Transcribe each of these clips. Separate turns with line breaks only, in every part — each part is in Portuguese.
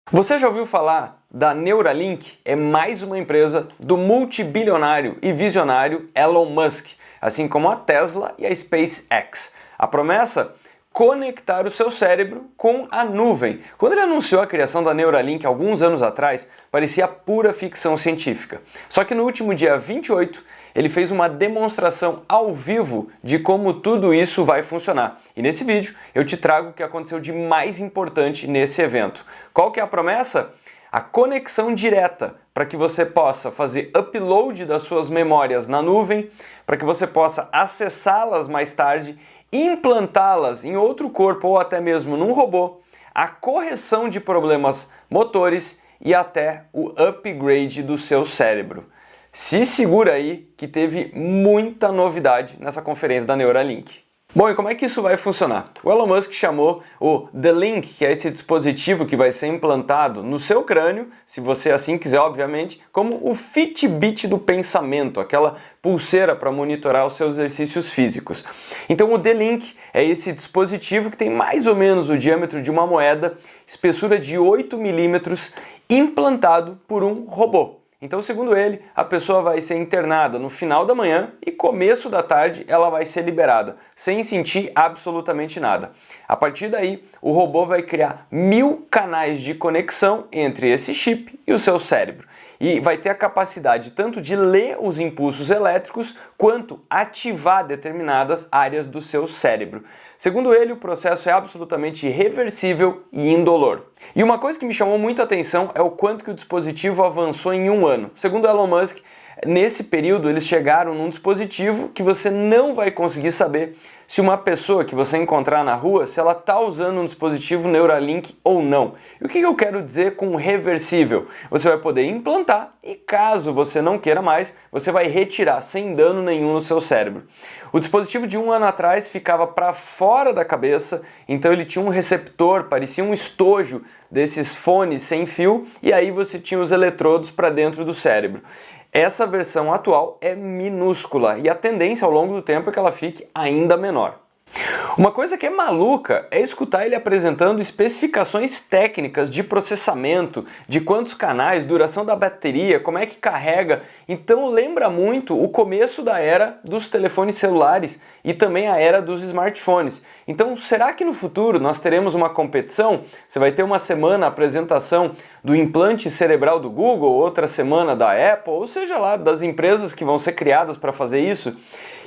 Você já ouviu falar da Neuralink? É mais uma empresa do multibilionário e visionário Elon Musk, assim como a Tesla e a SpaceX. A promessa? Conectar o seu cérebro com a nuvem. Quando ele anunciou a criação da Neuralink alguns anos atrás, parecia pura ficção científica. Só que no último dia 28, ele fez uma demonstração ao vivo de como tudo isso vai funcionar. E nesse vídeo eu te trago o que aconteceu de mais importante nesse evento. Qual que é a promessa? A conexão direta para que você possa fazer upload das suas memórias na nuvem, para que você possa acessá-las mais tarde, implantá-las em outro corpo ou até mesmo num robô, a correção de problemas motores e até o upgrade do seu cérebro. Se segura aí que teve muita novidade nessa conferência da Neuralink. Bom, e como é que isso vai funcionar? O Elon Musk chamou o The Link, que é esse dispositivo que vai ser implantado no seu crânio, se você assim quiser, obviamente, como o Fitbit do pensamento, aquela pulseira para monitorar os seus exercícios físicos. Então o The Link é esse dispositivo que tem mais ou menos o diâmetro de uma moeda, espessura de 8 milímetros, implantado por um robô. Então, segundo ele, a pessoa vai ser internada no final da manhã e começo da tarde ela vai ser liberada, sem sentir absolutamente nada. A partir daí, o robô vai criar 1000 canais de conexão entre esse chip e o seu cérebro. E vai ter a capacidade tanto de ler os impulsos elétricos quanto ativar determinadas áreas do seu cérebro. Segundo ele, o processo é absolutamente reversível e indolor. E uma coisa que me chamou muito a atenção é o quanto que o dispositivo avançou em um ano. Segundo Elon Musk, nesse período eles chegaram num dispositivo que você não vai conseguir saber se uma pessoa que você encontrar na rua, se ela está usando um dispositivo Neuralink ou não. E o que eu quero dizer com reversível? Você vai poder implantar e caso você não queira mais, você vai retirar sem dano nenhum no seu cérebro. O dispositivo de um ano atrás ficava para fora da cabeça, então ele tinha um receptor, parecia um estojo desses fones sem fio, e aí você tinha os eletrodos para dentro do cérebro. Essa versão atual é minúscula e a tendência ao longo do tempo é que ela fique ainda menor. Uma coisa que é maluca é escutar ele apresentando especificações técnicas de processamento, de quantos canais, duração da bateria, como é que carrega. Então lembra muito o começo da era dos telefones celulares e também a era dos smartphones. Então será que no futuro nós teremos uma competição? Você vai ter uma semana a apresentação do implante cerebral do Google, outra semana da Apple, ou seja lá, das empresas que vão ser criadas para fazer isso?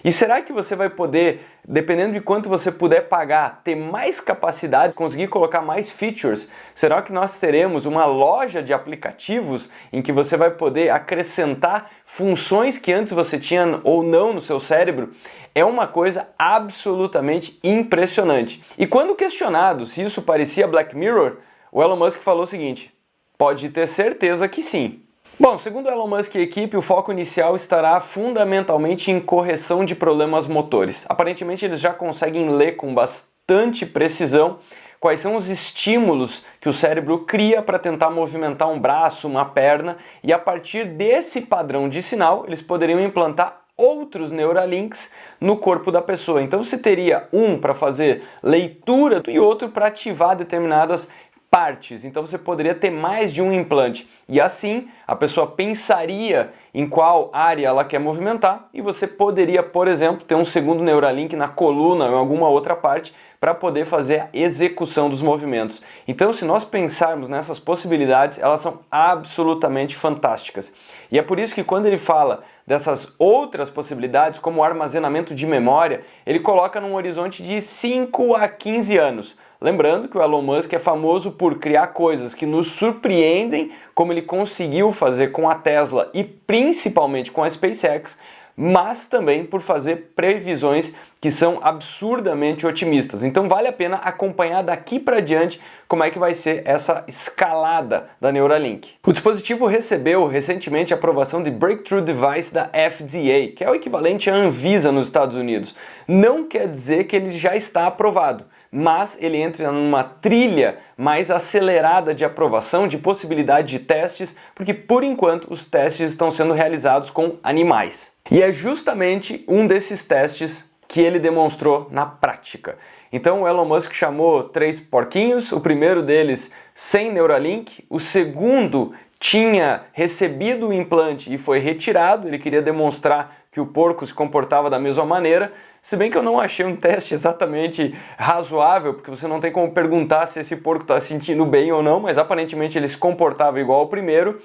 E será que você vai poder, dependendo de quanto você puder pagar, ter mais capacidade, conseguir colocar mais features? Será que nós teremos uma loja de aplicativos em que você vai poder acrescentar funções que antes você tinha ou não no seu cérebro? É uma coisa absolutamente impressionante. E quando questionado se isso parecia Black Mirror, o Elon Musk falou o seguinte: pode ter certeza que sim. Bom, segundo Elon Musk e a equipe, o foco inicial estará fundamentalmente em correção de problemas motores. Aparentemente eles já conseguem ler com bastante precisão quais são os estímulos que o cérebro cria para tentar movimentar um braço, uma perna, e a partir desse padrão de sinal eles poderiam implantar outros Neuralinks no corpo da pessoa. Então você teria um para fazer leitura e outro para ativar determinadas partes, então você poderia ter mais de um implante e assim a pessoa pensaria em qual área ela quer movimentar e você poderia, por exemplo, ter um segundo Neuralink na coluna ou em alguma outra parte para poder fazer a execução dos movimentos. Então, se nós pensarmos nessas possibilidades, elas são absolutamente fantásticas. E é por isso que quando ele fala dessas outras possibilidades, como o armazenamento de memória, ele coloca num horizonte de 5 a 15 anos. Lembrando que o Elon Musk é famoso por criar coisas que nos surpreendem, como ele conseguiu fazer com a Tesla e principalmente com a SpaceX, mas também por fazer previsões que são absurdamente otimistas. Então vale a pena acompanhar daqui para diante como é que vai ser essa escalada da Neuralink. O dispositivo recebeu recentemente a aprovação de Breakthrough Device da FDA, que é o equivalente à Anvisa nos Estados Unidos. Não quer dizer que ele já está aprovado, mas ele entra numa trilha mais acelerada de aprovação, de possibilidade de testes, porque por enquanto os testes estão sendo realizados com animais. E é justamente um desses testes que ele demonstrou na prática. Então o Elon Musk chamou 3 porquinhos, o primeiro deles sem Neuralink, o segundo tinha recebido o implante e foi retirado, ele queria demonstrar que o porco se comportava da mesma maneira, se bem que eu não achei um teste exatamente razoável, porque você não tem como perguntar se esse porco está se sentindo bem ou não, mas aparentemente ele se comportava igual ao primeiro.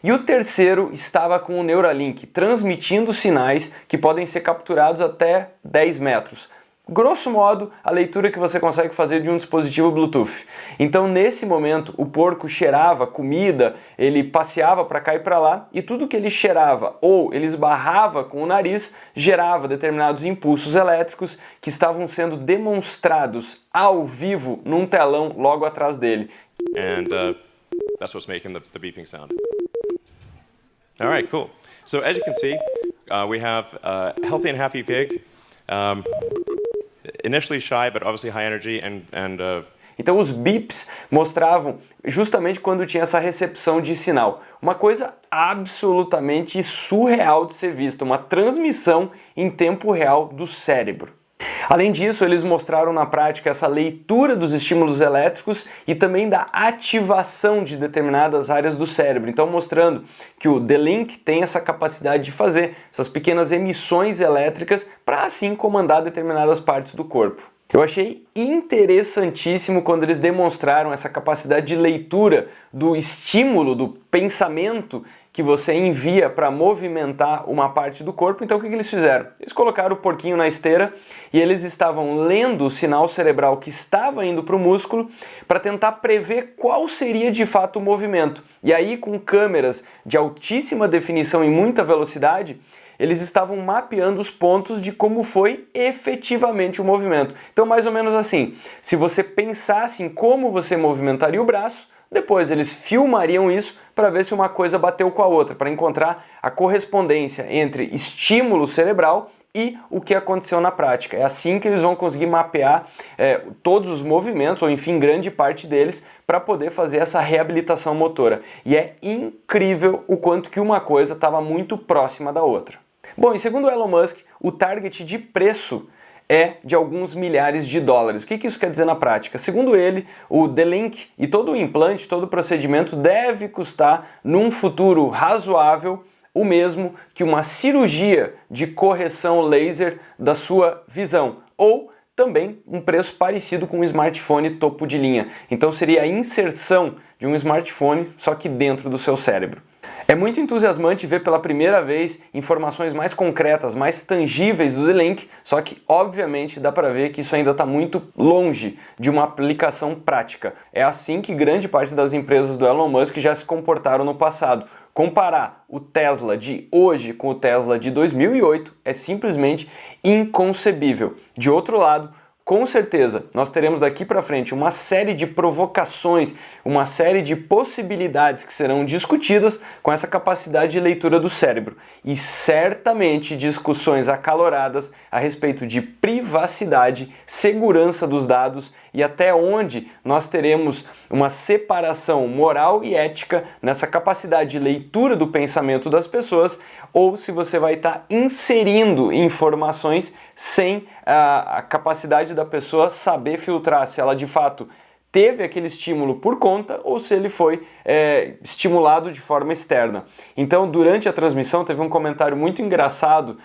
E o terceiro estava com o Neuralink, transmitindo sinais que podem ser capturados até 10 metros. Grosso modo, a leitura que você consegue fazer de um dispositivo Bluetooth. Então, nesse momento, o porco cheirava comida, ele passeava para cá e para lá, e tudo que ele cheirava ou ele esbarrava com o nariz gerava determinados impulsos elétricos que estavam sendo demonstrados ao vivo num telão logo atrás dele.
And that's what's making the beeping sound. All right, cool. So as you can see, we have a healthy and happy pig. Initially shy, but obviously high energy
Então os beeps mostravam justamente quando tinha essa recepção de sinal. Uma coisa absolutamente surreal de ser vista, uma transmissão em tempo real do cérebro. Além disso, eles mostraram na prática essa leitura dos estímulos elétricos e também da ativação de determinadas áreas do cérebro. Então, mostrando que o The-Link tem essa capacidade de fazer essas pequenas emissões elétricas para assim comandar determinadas partes do corpo. Eu achei interessantíssimo quando eles demonstraram essa capacidade de leitura do estímulo, do pensamento que você envia para movimentar uma parte do corpo. Então o que eles fizeram? Eles colocaram o porquinho na esteira e eles estavam lendo o sinal cerebral que estava indo para o músculo para tentar prever qual seria de fato o movimento. E aí, com câmeras de altíssima definição e muita velocidade, eles estavam mapeando os pontos de como foi efetivamente o movimento. Então, mais ou menos assim, se você pensasse em como você movimentaria o braço, depois eles filmariam isso para ver se uma coisa bateu com a outra, para encontrar a correspondência entre estímulo cerebral e o que aconteceu na prática. É assim que eles vão conseguir mapear todos os movimentos, ou enfim, grande parte deles, para poder fazer essa reabilitação motora. E é incrível o quanto que uma coisa estava muito próxima da outra. Bom, e segundo o Elon Musk, o target de preço é de alguns milhares de dólares. O que isso quer dizer na prática? Segundo ele, o The-Link e todo o implante, todo o procedimento deve custar, num futuro razoável, o mesmo que uma cirurgia de correção laser da sua visão, ou também um preço parecido com um smartphone topo de linha. Então seria a inserção de um smartphone, só que dentro do seu cérebro. É muito entusiasmante ver pela primeira vez informações mais concretas, mais tangíveis do The-Link, só que obviamente dá para ver que isso ainda está muito longe de uma aplicação prática. É assim que grande parte das empresas do Elon Musk já se comportaram no passado. Comparar o Tesla de hoje com o Tesla de 2008 é simplesmente inconcebível. De outro lado, com certeza, nós teremos daqui para frente uma série de provocações, uma série de possibilidades que serão discutidas com essa capacidade de leitura do cérebro e certamente discussões acaloradas a respeito de privacidade, segurança dos dados e até onde nós teremos uma separação moral e ética nessa capacidade de leitura do pensamento das pessoas, ou se você vai estar inserindo informações sem a capacidade da pessoa saber filtrar se ela de fato teve aquele estímulo por conta ou se ele foi estimulado de forma externa. Então, durante a transmissão, teve um comentário muito engraçado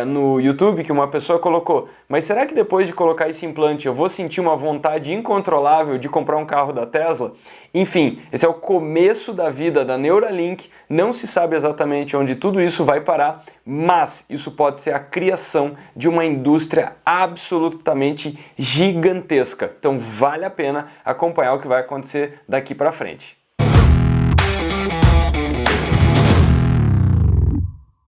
no YouTube que uma pessoa colocou: mas será que depois de colocar esse implante eu vou sentir uma vontade incontrolável de comprar um carro da Tesla? Enfim, esse é o começo da vida da Neuralink, não se sabe exatamente onde tudo isso vai parar, mas isso pode ser a criação de uma indústria absolutamente gigantesca. Então vale a pena acompanhar o que vai acontecer daqui para frente.